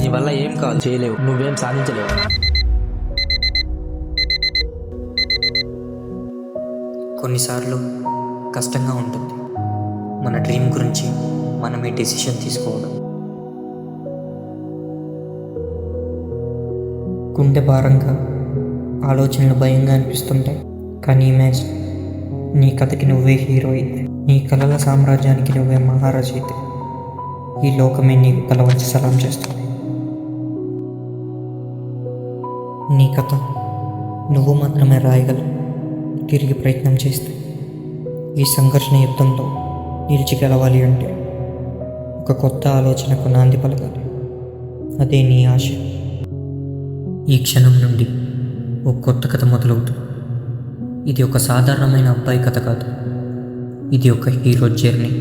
నీ వల్ల ఏం కాదు, చేయలేవు, నువ్వేం సాధించలేవు. కొన్నిసార్లు కష్టంగా ఉంటుంది మన డ్రీమ్ గురించి మనమే డెసిషన్ తీసుకోవడం. గుండె భారంగా, ఆలోచనలు భయంగా అనిపిస్తుంటాయి. కానీ ఇమాజిన్, నీ కథకి నువ్వే హీరో అయితే, నీ కలల సామ్రాజ్యానికి నువ్వే మహారాజు అయితే, ఈ లోకమే నీకు తల వంచి సలాం చేస్తుంది. నీ కథ నువ్వు మాత్రమే రాయగలవు. తిరిగి ప్రయత్నం చేస్తే ఈ సంఘర్షణ యుద్ధంలో నిలిచి గెలవాలి అంటే ఒక కొత్త ఆలోచనకు నాంది పలకాలి. అదే నీ ఆశ. ఈ క్షణం నుండి ఒక కొత్త కథ మొదలవుతుంది. ఇది ఒక సాధారణమైన అబ్బాయి కథ కాదు, ఇది ఒక హీరో జర్నీ.